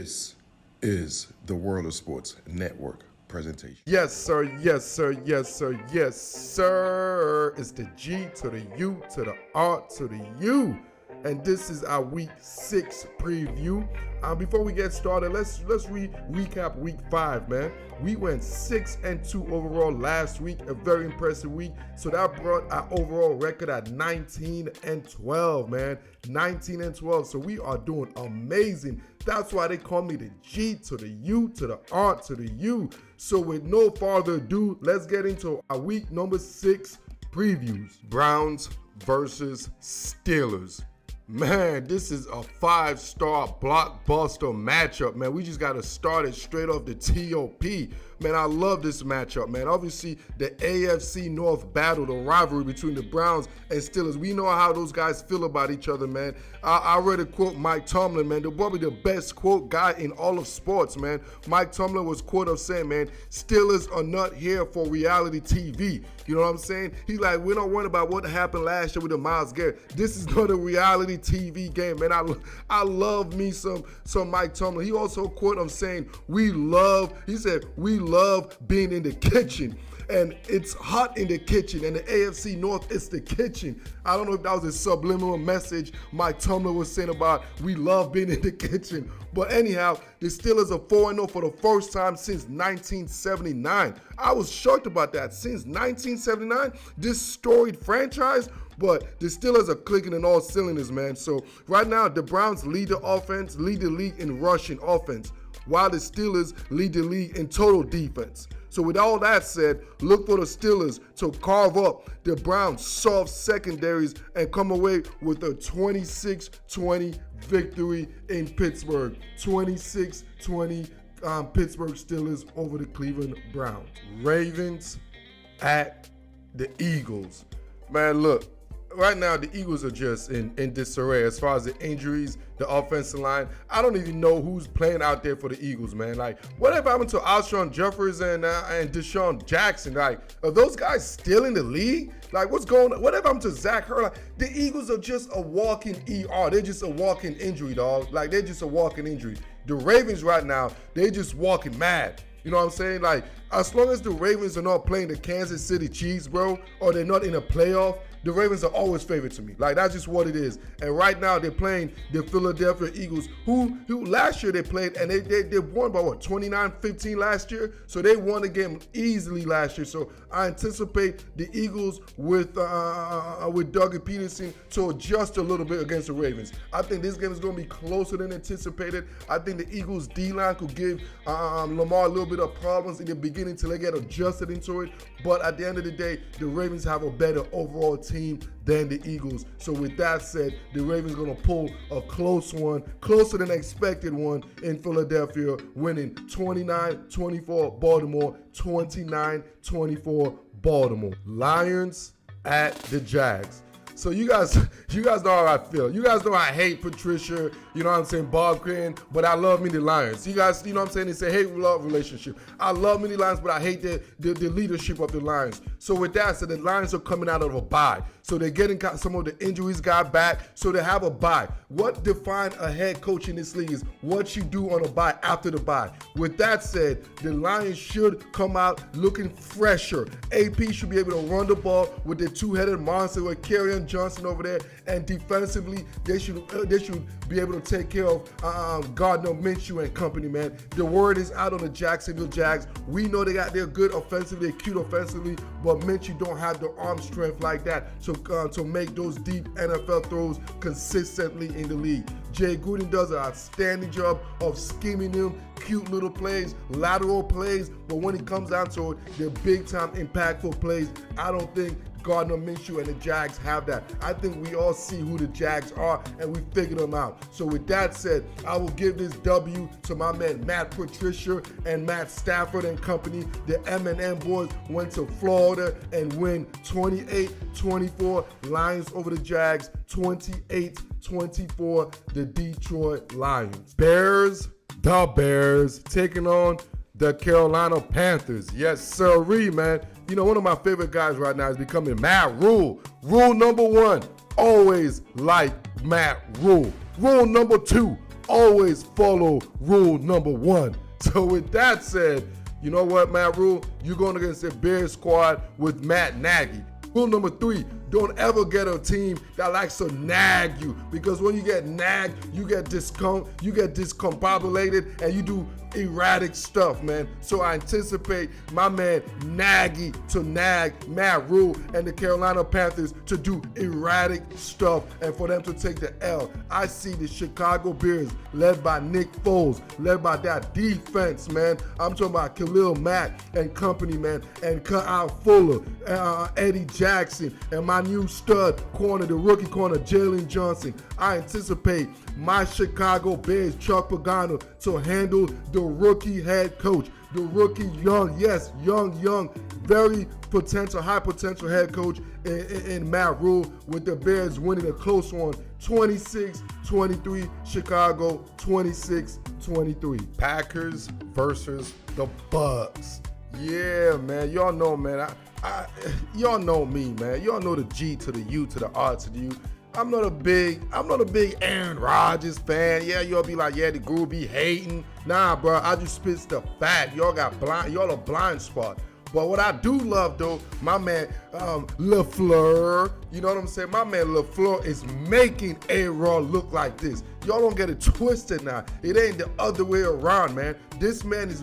This is the World of Sports Network presentation. Yes, sir. Yes, sir. Yes, sir. Yes, sir. It's the G to the U to the R to the U. And this is our week 6 preview. Before we get started, let's recap week 5, man. We went 6-2 overall last week, a very impressive week. So that brought our overall record at 19-12, man. 19-12. So we are doing amazing. That's why they call me the G to the U to the R to the U. So with no further ado, let's get into our week number 6 previews. Browns versus Steelers. Man, this is a 5-star blockbuster matchup, man. We just got to start it straight off the TOP. Man, I love this matchup, man. Obviously, the AFC North battle, the rivalry between the Browns and Steelers. We know how those guys feel about each other, man. I read a quote, Mike Tomlin, man. They're probably the best quote guy in all of sports, man. Mike Tomlin was quote of saying, man, Steelers are not here for reality TV. You know what I'm saying? He's like, we're not worried about what happened last year with the Myles Garrett. This is not a reality TV game, man. I love me some Mike Tomlin. He also quote of saying, we love being in the kitchen. And it's hot in the kitchen, and the AFC North is the kitchen. I don't know if that was a subliminal message Mike Tomlin was saying about we love being in the kitchen. But anyhow, the Steelers are 4-0 for the first time since 1979. I was shocked about that. Since 1979, this storied franchise, but the Steelers are clicking in all cylinders, man. So right now, the Browns lead the league in rushing offense, while the Steelers lead the league in total defense. So with all that said, look for the Steelers to carve up the Browns' soft secondaries and come away with a 26-20 victory in Pittsburgh. 26-20 Pittsburgh Steelers over the Cleveland Browns. Ravens at the Eagles. Man, look. Right now, the Eagles are just in disarray as far as the injuries, the offensive line. I don't even know who's playing out there for the Eagles, man. Like, whatever happened to Alshon Jeffers and Deshaun Jackson? Like, are those guys still in the league? Like, what's going on? Whatever happened to Zach Ertz? Like, the Eagles are just a walking ER. They're just a walking injury, dog. Like, they're just a walking injury. The Ravens right now, they're just walking mad. You know what I'm saying? Like, as long as the Ravens are not playing the Kansas City Chiefs, bro, or they're not in a playoff, the Ravens are always favored to me. Like, that's just what it is. And right now, they're playing the Philadelphia Eagles, who last year they played, and they won by, 29-15 last year? So they won the game easily last year. So I anticipate the Eagles with Doug Peterson to adjust a little bit against the Ravens. I think this game is going to be closer than anticipated. I think the Eagles' D-line could give Lamar a little bit of problems in the beginning till they get adjusted into it. But at the end of the day, the Ravens have a better overall team than the Eagles. So with that said, the Ravens going to pull a close one, closer than expected one in Philadelphia, winning 29-24 Baltimore, 29-24 Baltimore. Lions at the Jags. So you guys know how I feel. You guys know I hate Patricia, you know what I'm saying, Bob Crane, but I love me the Lions. You guys, you know what I'm saying, it's a hate-love relationship. I love me the Lions, but I hate the leadership of the Lions. So with that said, the Lions are coming out of a bye. So they're getting some of the injuries got back, so they have a bye. What defines a head coach in this league is what you do on a bye after the bye. With that said, the Lions should come out looking fresher. AP should be able to run the ball with the two-headed monster with Kerryon Johnson over there, and defensively, they should be able to take care of Gardner Minshew and company, man. The word is out on the Jacksonville Jags. We know they're good offensively, they're cute offensively, but Minshew don't have the arm strength like that to make those deep NFL throws consistently in the league. Jay Gruden does an outstanding job of scheming him, cute little plays, lateral plays, but when it comes down to it, they're big-time impactful plays. I don't think Gardner Minshew and the Jags have that. I think we all see who the Jags are, and we figured them out. So with that said, I will give this W to my man Matt Patricia and Matt Stafford and company. The M&M boys went to Florida and win 28-24. Lions over the Jags, 28-24, the Detroit Lions. The Bears taking on the Carolina Panthers. Yes, sirree, man. You know, one of my favorite guys right now is becoming Matt Rule. Rule number 1, always like Matt Rule. Rule number 2, always follow rule number 1. So with that said, you know what, Matt Rule? You're going against the Bears squad with Matt Nagy. Rule number 3, don't ever get a team that likes to nag you, because when you get nagged, you get discombobulated and you do erratic stuff, man. So I anticipate my man Nagy to nag Matt Rule and the Carolina Panthers to do erratic stuff and for them to take the L. I see the Chicago Bears led by Nick Foles, led by that defense, man. I'm talking about Khalil Mack and company, man, and Kyle Fuller, Eddie Jackson, and my new stud corner, the rookie corner, Jalen Johnson. I anticipate my Chicago Bears, Chuck Pagano, to handle the rookie head coach, the rookie young, very potential, high potential head coach in Matt Rule, with the Bears winning a close one, 26-23, Chicago 26-23. Packers versus the Bucks. Yeah, man, y'all know, man. Y'all know me, man. Y'all know the G to the U to the R to the U. I'm not a big Aaron Rodgers fan. Yeah, y'all be like, yeah, the guru be hating. Nah, bro, I just spit the fact. Y'all a blind spot. But what I do love, though, my man LaFleur, you know what I'm saying? My man LaFleur is making A-Rod look like this. Y'all don't get it twisted now. It ain't the other way around, man. This man is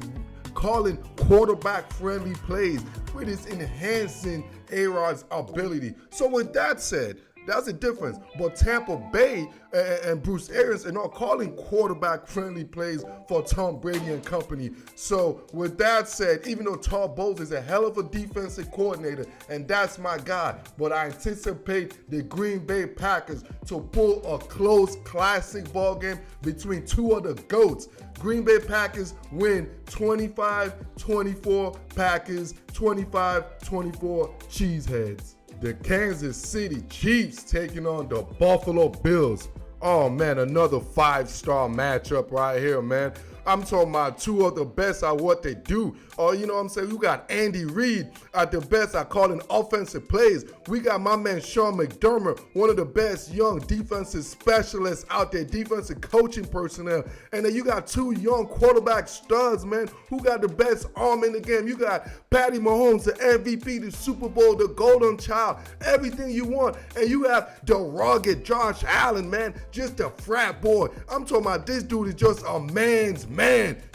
calling quarterback-friendly plays, which is enhancing A-Rod's ability. So with that said, that's the difference. But Tampa Bay and Bruce Arians are not calling quarterback-friendly plays for Tom Brady and company. So with that said, even though Todd Bowles is a hell of a defensive coordinator, and that's my guy, but I anticipate the Green Bay Packers to pull a close classic ball game between two of the GOATs. Green Bay Packers win 25-24, Packers 25-24, Cheeseheads. The Kansas City Chiefs taking on the Buffalo Bills. Oh, man, another 5-star matchup right here, man. I'm talking about two of the best at what they do. Oh, you know what I'm saying? We got Andy Reid at the best at calling offensive plays. We got my man Sean McDermott, one of the best young defensive specialists out there, defensive coaching personnel. And then you got two young quarterback studs, man, who got the best arm in the game. You got Patty Mahomes, the MVP, the Super Bowl, the golden child, everything you want. And you have the rugged Josh Allen, man, just a frat boy. I'm talking about this dude is just a man's man.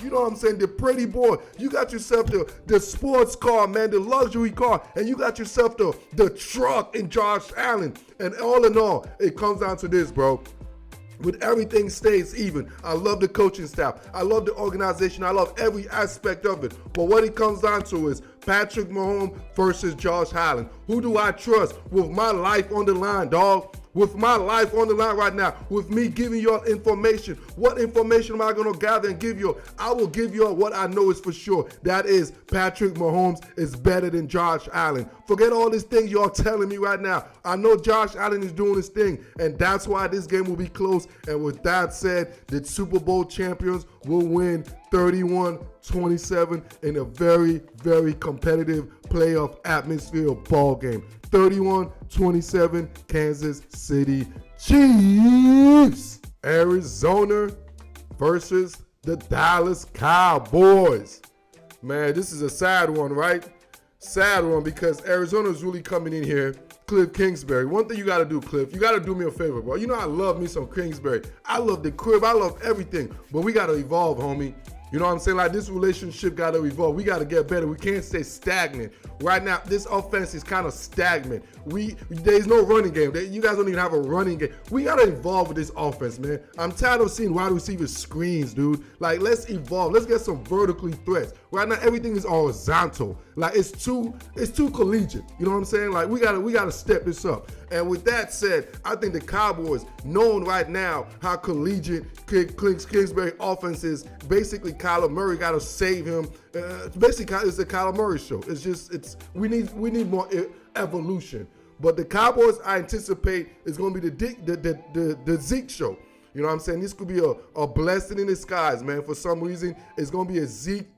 You know what I'm saying? The pretty boy. You got yourself the sports car, man, the luxury car, and you got yourself the truck in Josh Allen. And all in all, it comes down to this, bro. With everything stays even. I love the coaching staff. I love the organization. I love every aspect of it. But what it comes down to is Patrick Mahomes versus Josh Allen. Who do I trust with my life on the line, dog? With my life on the line right now, with me giving you all information. What information am I going to gather and give you? I will give you what I know is for sure. That is Patrick Mahomes is better than Josh Allen. Forget all these things y'all telling me right now. I know Josh Allen is doing his thing, and that's why this game will be close. And with that said, the Super Bowl champions will win 31-27 in a very, very competitive playoff atmosphere ball game. 31-27, Kansas City Chiefs. Arizona versus the Dallas Cowboys. Man, this is a sad one, right? Sad one, because Arizona is really coming in here. Cliff Kingsbury. One thing you got to do, Cliff, you got to do me a favor, bro. You know I love me some Kingsbury. I love the crib. I love everything. But we got to evolve, homie. You know what I'm saying? Like, this relationship got to evolve. We got to get better. We can't stay stagnant. Right now, this offense is kind of stagnant. There's no running game. You guys don't even have a running game. We got to evolve with this offense, man. I'm tired of seeing wide receiver screens, dude. Like, let's evolve. Let's get some vertically threats. Right now, everything is horizontal. Like, it's too collegiate. You know what I'm saying? Like, we gotta step this up. And with that said, I think the Cowboys, knowing right now how collegiate Kingsbury offense is, basically Kyler Murray got to save him. Basically, it's the Kyler Murray show. We need more evolution. But the Cowboys, I anticipate, is going to be the Zeke show. You know what I'm saying? This could be a blessing in disguise, man. For some reason, it's going to be a Zeke.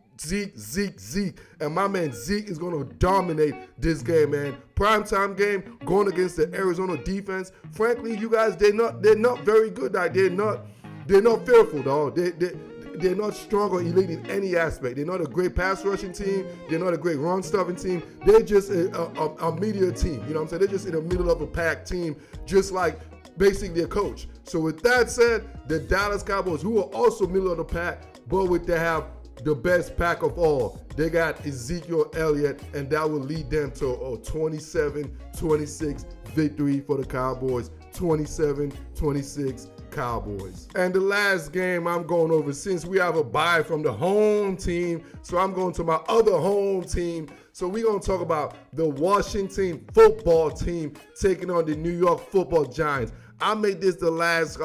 And my man Zeke is going to dominate this game, man. Primetime game, going against the Arizona defense. Frankly, you guys, they're not very good. Like, they're not They're not fearful, dog. They're not strong or elite in any aspect. They're not a great pass rushing team. They're not a great run stuffing team. They're just a media team. You know what I'm saying? They're just in the middle of a pack team, just like basically their coach. So with that said, the Dallas Cowboys, who are also middle of the pack, but they have the best pack of all. They got Ezekiel Elliott, and that will lead them to a 27-26 victory for the Cowboys. 27-26 Cowboys. And the last game I'm going over, since we have a bye from the home team, so I'm going to my other home team. So we're going to talk about the Washington football team taking on the New York football Giants. I made this the last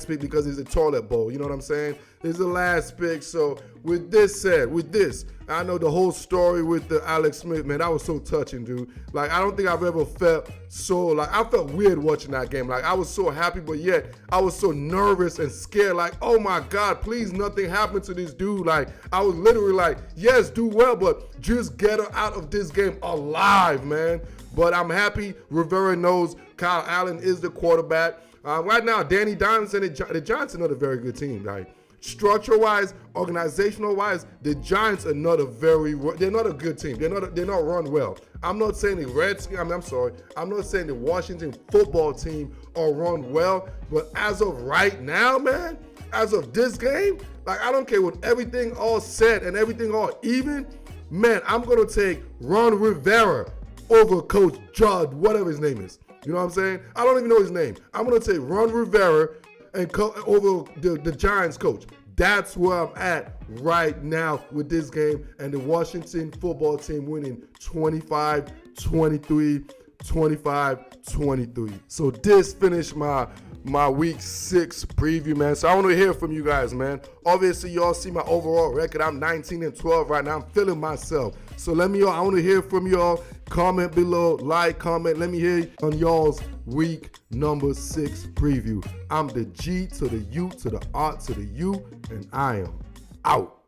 pick because it's a toilet bowl. You know what I'm saying? It's the last pick. So with this said, I know the whole story with the Alex Smith, man, that was so touching, dude. Like, I don't think I've ever felt so, like, I felt weird watching that game. Like, I was so happy, but yet I was so nervous and scared. Like, oh my God, please nothing happened to this dude. Like, I was literally like, yes, do well, but just get her out of this game alive, man. But I'm happy Rivera knows Kyle Allen is the quarterback. Right now, Danny Dimes and the Giants are not a very good team. Like, structure-wise, organizational-wise, the Giants are not they're not a good team. They're not run well. I'm not saying the Redskins, I'm not saying the Washington football team are run well, but as of right now, man, as of this game, like, I don't care with everything all set and everything all even, man, I'm going to take Ron Rivera over Coach Judd, whatever his name is. You know what I'm saying? I don't even know his name. I'm going to take Ron Rivera and over the Giants coach. That's where I'm at right now with this game, and the Washington football team winning 25-23, 25-23. So this finished my week 6 preview, man. So I want to hear from you guys, man. Obviously, y'all see my overall record. I'm 19-12 right now. I'm feeling myself. So I want to hear from y'all. Comment below, like, comment. Let me hear on y'all's week number 6 preview. I'm the G to the U to the R to the U, and I am out.